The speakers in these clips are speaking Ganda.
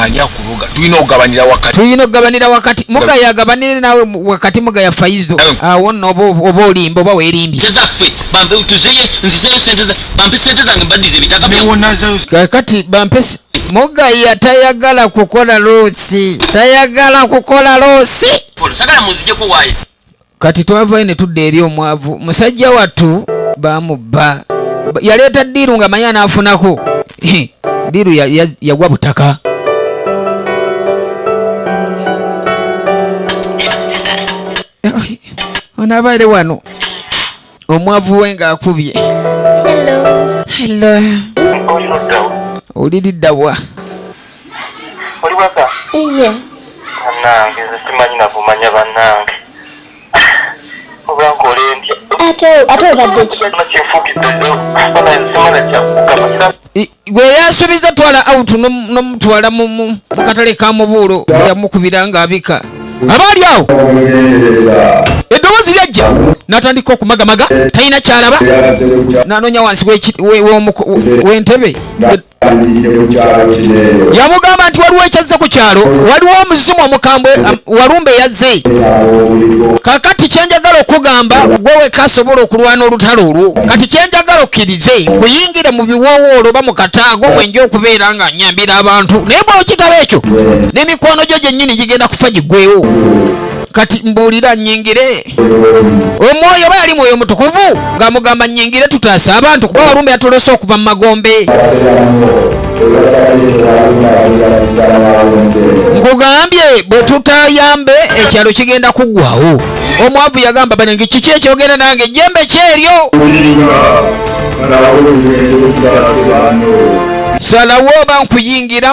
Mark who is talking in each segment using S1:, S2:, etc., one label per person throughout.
S1: ani akuruga tulina okugabanira wakati muga yagabanire nawe wakati muga ya Faizo awo no oba olimba oba weerimbye
S2: tezaffe bampe tuzeye nzizeyo sente zange mbaddize bitaka
S1: kakati bampe muga yatayagala kukola loosi
S2: sagala muzijeko waaye
S1: kati twavayo ne tudde eri omwavu musajja wattu bamubba yaleeta ddiiru nga manya naafunako ddiiru yagwa butaka onabaire wano omwavu we ng'akubye hello oliriddawa
S3: oli waka
S4: iye
S3: nange nze simanyi nakumanya bannange obulankole ndya
S4: ate obadde ki
S1: gwe yasuubiza twala out nomutwala mu katale ka mubuulo yamukubira ng'abika abaali awo eddoboozi lyajja n'atandika okumagamaga talina kyalaba n'anoonya wansi w'entebe yamugamba nti waliwo ekyazze ku kyalo waliwo omuzimu omukambwe walumbe yazze kakati kyenjagala okugamba gwe wekasobola okulwana olutalo olwo kati kyenjagala okkirize nkuyingire mu biwoowoolo oba mu kataago mwenja okubeera nga nyambira abantu naye bw'okitaba ekyo n'emikono gyo gyennyini gigenda kufa giggwewo kati mbuulira nnyingire omwoyo oba yali mwoyo mutukuvu ng'amugamba nnyingire tutaasa abantu kuba walumbe yatolose okuva mu magombe nkugambye bwe tutayambe ekyalo kigenda kuggwawo omwavu yagamba banenge kiki ekyogenda nange ejjembe kyeryo salawo oba nkuyingire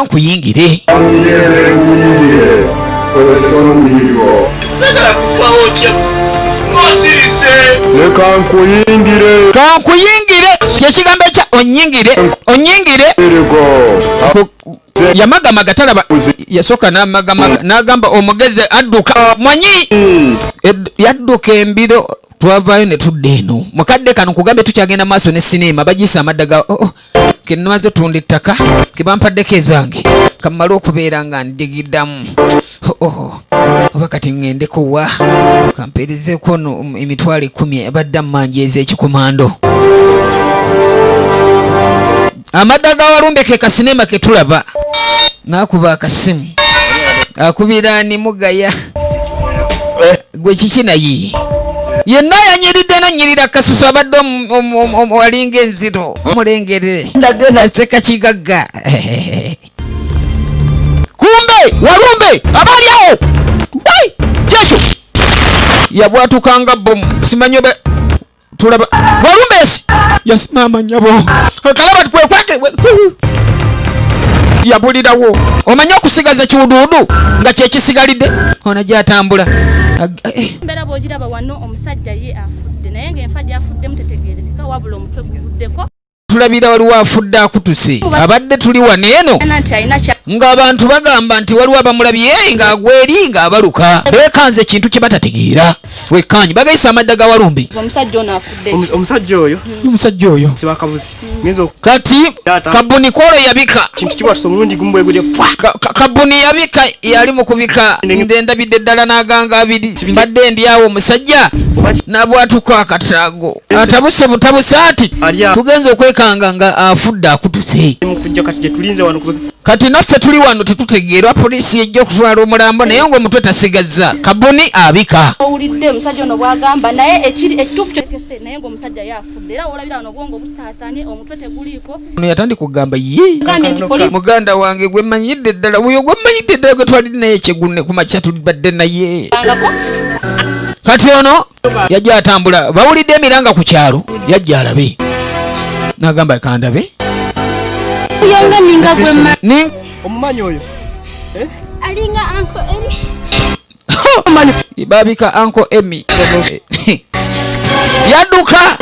S1: kankuyingire kyekigambo ekya onyingire yamagamaga talaba yasooka n'agamba omugezi adduka mwanyi yadduka embiro twavaayo ne tudda eno mukadde kano kugambe tukyagenda maaso ne sinema bagiyisa Amadda GA kenamaze tunda ettaka kebampaddeko ezange kamala okubeera nga ndigiddamu oba kati ŋŋendeko wa kampeerezeko emitwalo 10 abadde mmanji ez'ekikomando Amadda Ga'walumbe ke kasinema ke tulaba n'akuba akasimu akubira ani mugaya gwe kiki naye yenna yanyiridde nanyirira kasusu abadde walinga enziro omulengere aseka kigagga kumbe walumbe abaali awo kyekyo yabwatukanga bomu simanyi oba tulaba walumbe esi yasimama nyabo kalaba tukwekwange yabulirawo omanye okusigaza kiwuduudu nga kyekisigalidde ona gyatambula
S5: mbera bwogiraba wano omusajja ye afudde naye ng'enfajja afuddemu tetegeerekeka wabula omutwe guvuddeko
S1: tulabira waliwo afudde akutuse abadde tuli wano eno ng'abantu bagamba nti waliwo abamulabye ng'agweri ng'abaluka beekanze ekintu kye batategeera wekkanyi bagayisa Amadda Ga'walumbe omusajja oyo
S6: sibakabuzi
S1: kati kabuni kwolo yabika kabuni yabika yali mu kubika nze ndabidde ddala n'aganga abiri mbadde ndi awo omusajja n'abwatuka akataago atabuse butabuse ati tugenze okwekanga nga afudde akutuse kati naffe tuli wano tetutegeerwa poliisi ejja okutwala omulambo naye ng'omutwe tasigazza kabuni abika
S5: owulidde omusajja ono bwagamba naye ekituufu kyekese naye ng'omusajja yafudde era olabira wano obwongo busaasaanye omutwe teguliiko
S1: ono yatandika okugamba ye muganda wange gwe mmanyidde ddala oyo gwe mmanyidde ddala gwe twalidde naye kyegune ku makya tulibadde naye kati ono yajja atambula bawulidde emiranga ku kyalo yajja alabe n'agamba kandabe
S4: yonga ninga gwe
S6: omumanyi oyo
S4: alinga Uncle Emmy
S1: babika Uncle Emmy yadduka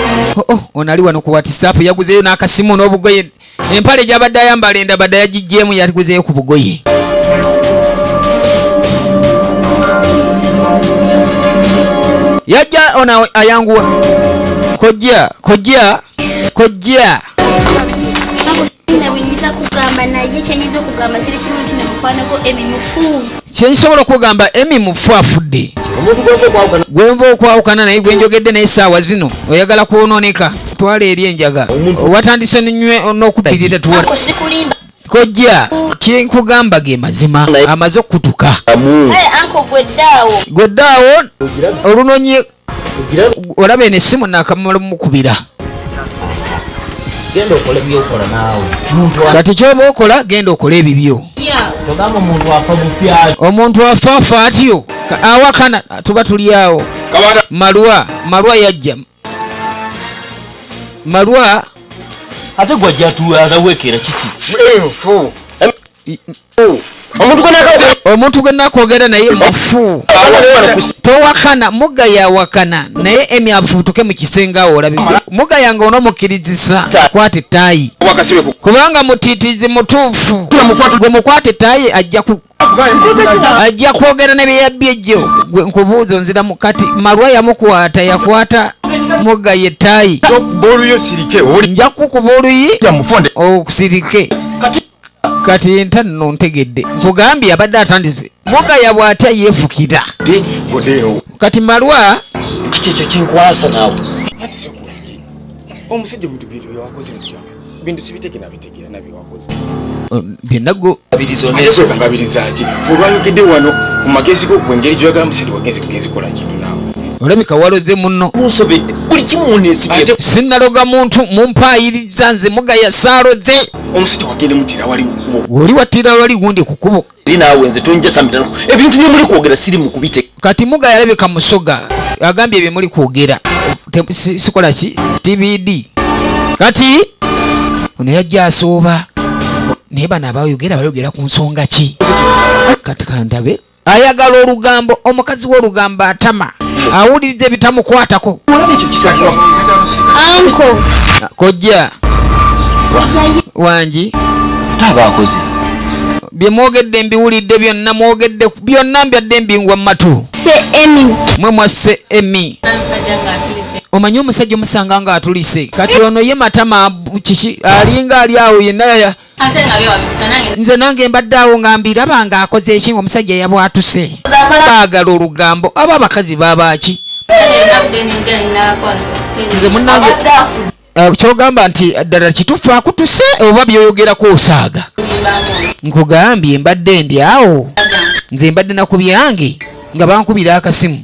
S1: ono ali wano ku WhatsApp yaguzeeyo n'akasimu n'obugoye empale gy'abadde ayambala endabadde yagijjeemu yaguzeeyo ku bugoye yajja ono ayanguwa kojja
S4: kyenyiza kugamba naye kyenyiza okugamba kiri kimu kino mukwanako Emmy mufu.
S1: Kyensobola okugamba Emmy mufu afudde. Gwenva okwawukana naye gwenjogedde naye essaawa zino oyagala kwonooneka twala eri enjaga watandise n'okupirira tuwa kojja kyenkugamba ge mazima amaze okutuka.
S4: Anko
S1: gweddaawo olunonye olaba eno essimu naakamala mukubira.
S6: Genda okola byokola naawe.
S1: Kati kyoba okola genda okola ebibyo.
S6: Togamba omuntu afa bupya.
S1: Omuntu afa atyo awakana tuba tuli awo. Malwa yajja. Malwa
S6: ate gwajja tuwekera kiki?
S1: Omuntu gwe nakwogera naye mufu. Towakana muga yawakana naye Emmy afutuke mu kisenge awo olabe. Muga yange onomukirizisa kwate ettaayi kubanga mutiitizi mutuufu gwe mukwate ettaayi ajja kwogera ne byeyabbye jjo gwe nkubuuza onziramu kati Malwa yamukwata yakwata muga yettaayi nja kukuba oluyi okusirike kati ntanno ntegedde nkugambye abadde atandise muga yabw'atya yeefukira kati Malwa
S6: Kiki kinkwasa naawe?
S7: Omusajja mu bibiri byawakoze bintu sibitegera bitegera nabyo wakoze.
S1: Byennago
S6: abirizonezo
S7: ngabirizaaki fulwayogedde wano ku magezi go gwengeri gyogala musajja wagenze kugenzi kola kintu naawe.
S1: Olabika waloze munno
S6: munsobedde buli kimu muneesibye.
S1: Sinnaloga muntu mumpaayiriza nze muga yasaaloze.
S7: Omusajja wagende mutira wali mu kubo.
S1: Oli wattira wali gundi ku kkubo.
S6: Naawe nze tonjasamirano ebintu bye muli kwogera siri mu kubite.
S1: Kati muga yalabika musoga agambye bye muli kwogera sikola ki TVD. Kati ono yajja asooba naye bano bayogera ku nsonga ki? Kati kandabe ayagala olugambo omukazi w'olugambo atama awuliriza ebitamukwatako.
S4: Anko
S1: kojja wangi
S6: tabakoze
S1: bye mwogedde mbiwulidde byonna mwogedde byonna mbyadde mbingwa mu matu.
S4: Emmy
S1: Mwe mwasse Emmy omanyi omusajja omusanga nga atulise kati ono ye matama kiki alinga ali awo yenna nze nange mbadde awo nga mbiraba nga akoze eki ng'omusajja yabwatuse baagala olugambo aba abakazi babaaki nze munnange kyogamba nti ddala kituufu akutuse oba byoyogerako osaaga nkugambye mbadde ndi awo nze mbadde naku byange nga bankubira akasimu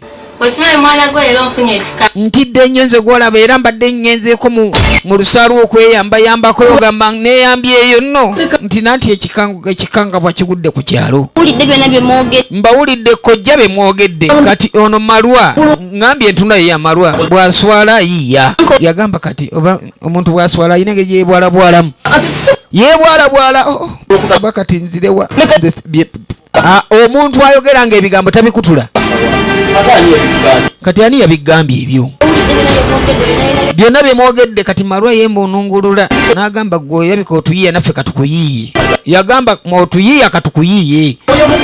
S1: ntidde nnyo nze gwolaba era mbadde ngenzeeko mu lusaalu okweyambayambako ogamba neeyambyeeyo nno nti nanti ekikangabwa kigudde ku kyalo. Mbawulidde kojja be mwogedde kati ono Malwa ngambye entunda ye ya Malwa bwaswala yiya yagamba kati oba omuntu bwaswala ayina engeri yeebwalabwalamu yeebwalabwala oba kati nzirewa omuntu ayogera nga ebigambo tabikutula kati ani yabigambye ebyo byonna byemwogedde kati Malwa yemba onungulula n'agamba gwe yabika otuyiya naffe katukuyiye yagamba otuyiya katukuyiye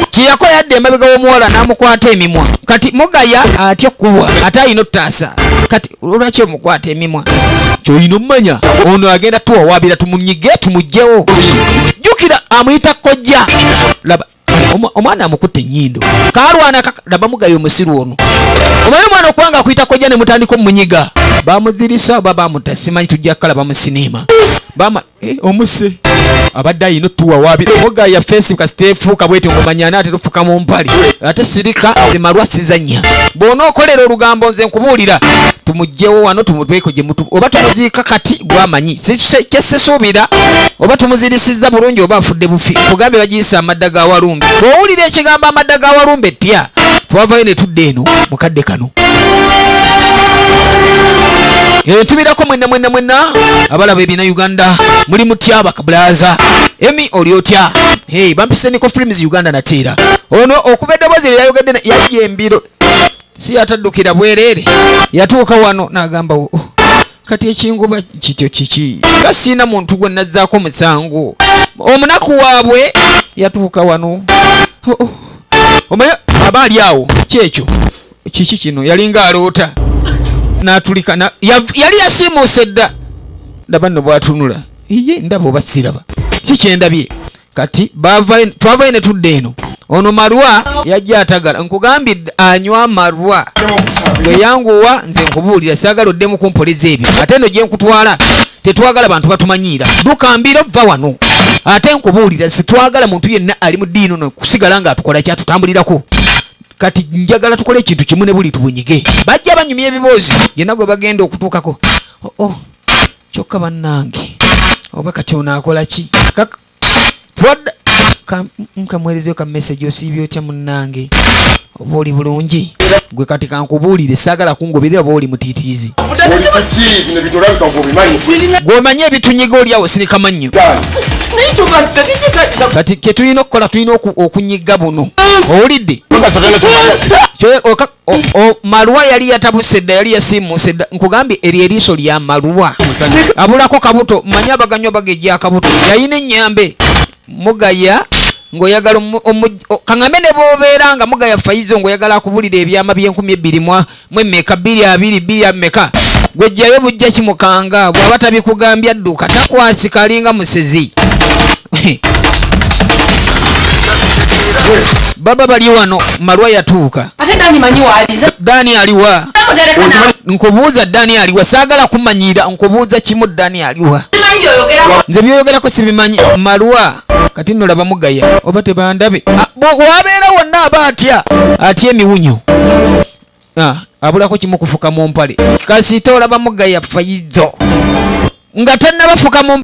S1: kiyakola yadde emabega w'omuwala n'amukwata emimwa kati mugaya atya okuwa ate ayina ottaasa kati olwaki omukwata emimwa kyolina omumanya ono agenda tuwawaabira tumunyige tumugjewo jjukira amuyita kojja laba omwana amukutte ennyindo kalwana laba mugayo omusiru ono omanyi omwana okubanga akuyita kojja ne mutandika omunyiga bamuzirisa oba bamuta simanyi tujja kalaba mu sinema omuse abadde ayina otuwawaabira muga ya fesi kasiteefuuka bwete ngomanyana ate tufuka mu mpale ate sirika ze Malwa sizanya bw'ona okolera olugambo nze nkubuulira tumugjewo wano tumutweko gye mutu oba tumuziika kati gwamanyi kyesisuubira oba tumuzirisiza bulungi oba afudde bufi kugambe bagiyisa Amada Ga'walumbe bw'owulira ekigambo Amada Ga'walumbe tya twavayo ne tudde eno mukadde kano tubirako mwenna abalaba ebina Uganda muli mutya bakabulaza Emmy oli otya bampise NIko Films Uganda nateera ono okuva eddoboozi lyayogedde yajja embiro si yataddukira bwereere yatuuka wano n'agamba kati ekinguba kityo kiki nga siina muntu gwe nazzaako musango omunaku waabwe yatuuka wano omanyi aba ali awo kyekyo kiki kino yalinga aloota n'atulika yali yasiimuuse dda ndaba nno bw'atunula ye ndaba oba siraba si kyendabye kati twavayo ne tudde eno ono Marwa yajja atagala nkugambidde anywa Marwa gwe yanguwa nze nkubuulira saagala oddemu kumpoleza ebyo ate eno gye nkutwala tetwagala bantu batumanyira dukambira va wano ate nkubuulira sitwagala muntu yenna ali mu ddiino no kusigala nga atukola kyatutambulirako kati njagala tukole ekintu kimu ne buli tubunyige bajja banyumya ebiboozi yenna gwe bagenda okutuukako kyokka bannange oba kati onaakola ki nkamwerezeyo ka message osiibye otya munnange oba oli bulungi gwe kati kankubuulire saagala kungoberera oba oli mutiitiizi gw'omanye ebitunyiga oliawo sinikamannyo kati kyetulina okukola tulina okunyiga buno owulidde Marwa yali yatabuse dda yali yasiimuse dda nkugambye eryo eriiso lya Marwa abulako kabuto manye abaganywa bagejja akabuto yayina ennyambe mugaya ng'oyagala kaŋŋambe ne bw'obeera nga mugaya fayizo ng'oyagala akubulira ebyama by'enkumi 2 mmeka 2 mmeka gwejjayo bujja kimukanga bw'aba tabikugambya adduka takwasika alinga musezi baba bali wano Marwa yatuuka Dani aliwa nkubuuza Dani aliwa saagala kumanyira nkubuuza kimu Dani aliwa nze byoyogerako sibimanyi Marwa kati nno laba mugaya oba tebandabe wabeera wonna aba atya emiwunyo abulako kimu kufuka mu mpale kasita olaba mugaya fayizo nga tannabafuka mu